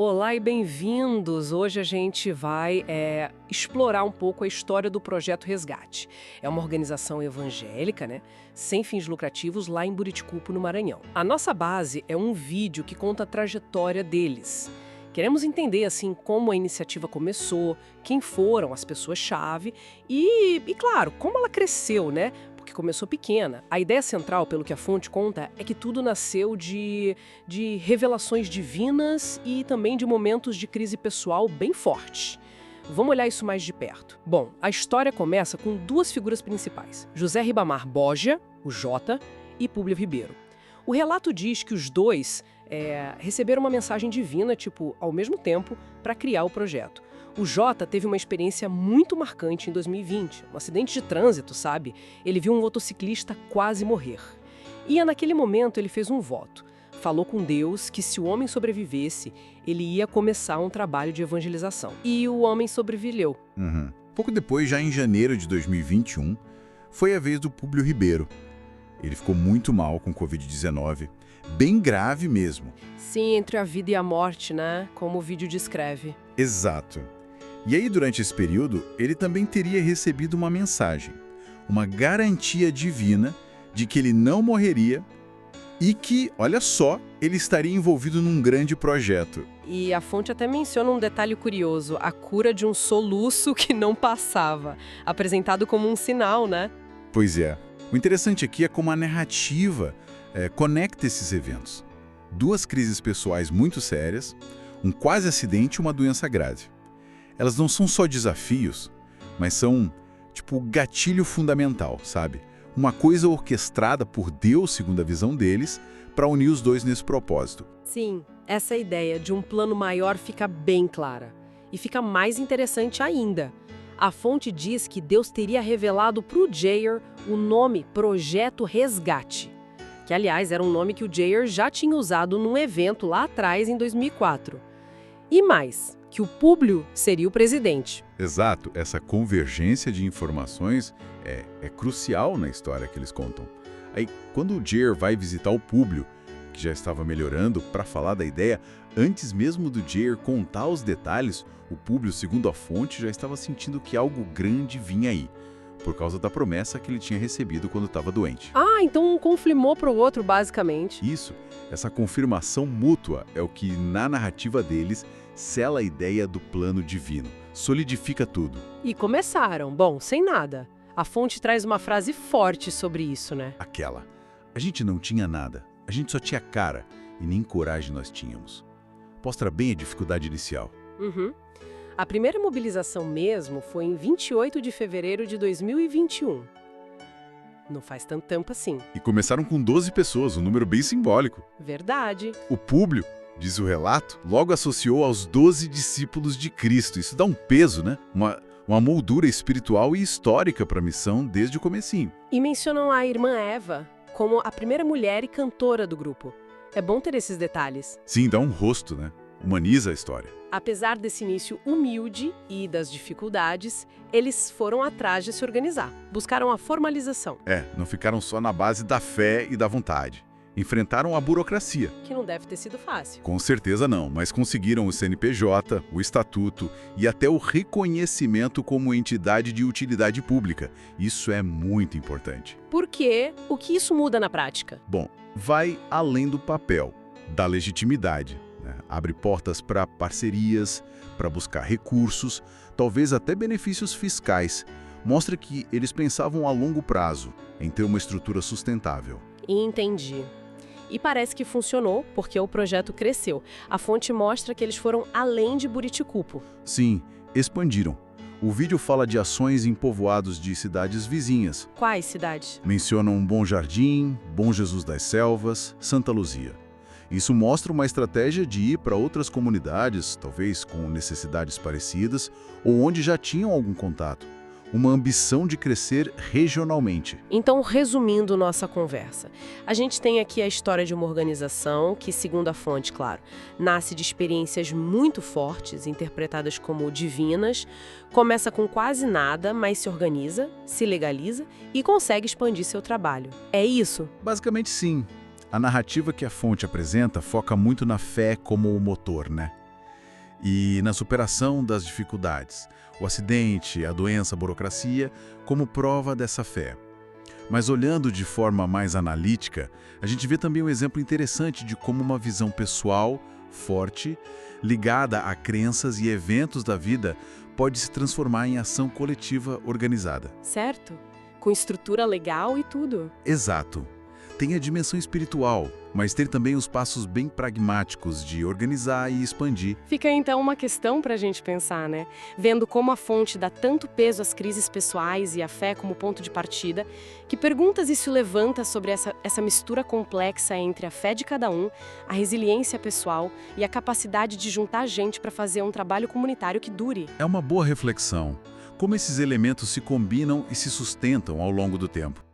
Olá e bem-vindos! Hoje a gente vai explorar um pouco a história do Projeto Resgate. É uma organização evangélica, né, sem fins lucrativos, lá em Buriticupo, no Maranhão. A nossa base é um vídeo que conta a trajetória deles. Queremos entender, assim, como a iniciativa começou, quem foram as pessoas-chave e, claro, como ela cresceu, né? Porque começou pequena. A ideia central, pelo que a fonte conta, é que tudo nasceu de revelações divinas e também de momentos de crise pessoal bem fortes. Vamos olhar isso mais de perto. Bom, a história começa com duas figuras principais: José Ribamar Boja, o Jota, e Públio Ribeiro. O relato diz que os dois receberam uma mensagem divina, ao mesmo tempo, para criar o projeto. O Jota teve uma experiência muito marcante em 2020, um acidente de trânsito, sabe? Ele viu um motociclista quase morrer. E naquele momento ele fez um voto. Falou com Deus que se o homem sobrevivesse, ele ia começar um trabalho de evangelização. E o homem sobreviveu. Pouco depois, já em janeiro de 2021, foi a vez do Públio Ribeiro. Ele ficou muito mal com Covid-19, bem grave mesmo. Sim, entre a vida e a morte, né? Como o vídeo descreve. Exato. E aí, durante esse período, ele também teria recebido uma mensagem, uma garantia divina de que ele não morreria e que, olha só, ele estaria envolvido num grande projeto. E a fonte até menciona um detalhe curioso: a cura de um soluço que não passava, apresentado como um sinal, né? Pois é. O interessante aqui é como a narrativa conecta esses eventos. Duas crises pessoais muito sérias, um quase acidente e uma doença grave. Elas não são só desafios, mas são, o gatilho fundamental, sabe? Uma coisa orquestrada por Deus, segundo a visão deles, para unir os dois nesse propósito. Sim, essa ideia de um plano maior fica bem clara. E fica mais interessante ainda. A fonte diz que Deus teria revelado para o Jair o nome Projeto Resgate, que, aliás, era um nome que o Jair já tinha usado num evento lá atrás, em 2004. E mais, que o Públio seria o presidente. Exato, essa convergência de informações é crucial na história que eles contam. Aí, quando o Jair vai visitar o Públio, que já estava melhorando, para falar da ideia, antes mesmo do Jair contar os detalhes, o Públio, segundo a fonte, já estava sentindo que algo grande vinha aí, por causa da promessa que ele tinha recebido quando estava doente. Ah, então um confirmou para o outro, basicamente. Isso, essa confirmação mútua é o que, na narrativa deles, sela a ideia do plano divino, solidifica tudo. E começaram, sem nada. A fonte traz uma frase forte sobre isso, né? Aquela: a gente não tinha nada, a gente só tinha cara e nem coragem nós tínhamos. Mostra bem a dificuldade inicial. A primeira mobilização mesmo foi em 28 de fevereiro de 2021. Não faz tanto tempo assim. E começaram com 12 pessoas, um número bem simbólico. Verdade. O Públio, diz o relato, logo associou aos 12 discípulos de Cristo. Isso dá um peso, né? Uma moldura espiritual e histórica para a missão desde o comecinho. E mencionam a irmã Eva como a primeira mulher e cantora do grupo. É bom ter esses detalhes. Sim, dá um rosto, né? Humaniza a história. Apesar desse início humilde e das dificuldades, eles foram atrás de se organizar. Buscaram a formalização. Não ficaram só na base da fé e da vontade. Enfrentaram a burocracia. Que não deve ter sido fácil. Com certeza não, mas conseguiram o CNPJ, o estatuto e até o reconhecimento como entidade de utilidade pública. Isso é muito importante. Por quê? O que isso muda na prática? Bom, vai além do papel, da legitimidade. Abre portas para parcerias, para buscar recursos, talvez até benefícios fiscais. Mostra que eles pensavam a longo prazo, em ter uma estrutura sustentável. Entendi. E parece que funcionou, porque o projeto cresceu. A fonte mostra que eles foram além de Buriticupo. Sim, expandiram. O vídeo fala de ações em povoados de cidades vizinhas. Quais cidades? Mencionam Bom Jardim, Bom Jesus das Selvas, Santa Luzia. Isso mostra uma estratégia de ir para outras comunidades, talvez com necessidades parecidas, ou onde já tinham algum contato. Uma ambição de crescer regionalmente. Então, resumindo nossa conversa, a gente tem aqui a história de uma organização que, segundo a fonte, claro, nasce de experiências muito fortes, interpretadas como divinas, começa com quase nada, mas se organiza, se legaliza e consegue expandir seu trabalho. É isso? Basicamente sim. A narrativa que a fonte apresenta foca muito na fé como o motor, né? e na superação das dificuldades. O acidente, a doença, a burocracia, como prova dessa fé. Mas olhando de forma mais analítica, a gente vê também um exemplo interessante de como uma visão pessoal, forte, ligada a crenças e eventos da vida, pode se transformar em ação coletiva organizada. Certo? Com estrutura legal e tudo. Exato. Tem a dimensão espiritual, mas tem também os passos bem pragmáticos de organizar e expandir. Fica então uma questão para a gente pensar, né? Vendo como a fonte dá tanto peso às crises pessoais e à fé como ponto de partida, que perguntas isso levanta sobre essa mistura complexa entre a fé de cada um, a resiliência pessoal e a capacidade de juntar gente para fazer um trabalho comunitário que dure. É uma boa reflexão. Como esses elementos se combinam e se sustentam ao longo do tempo.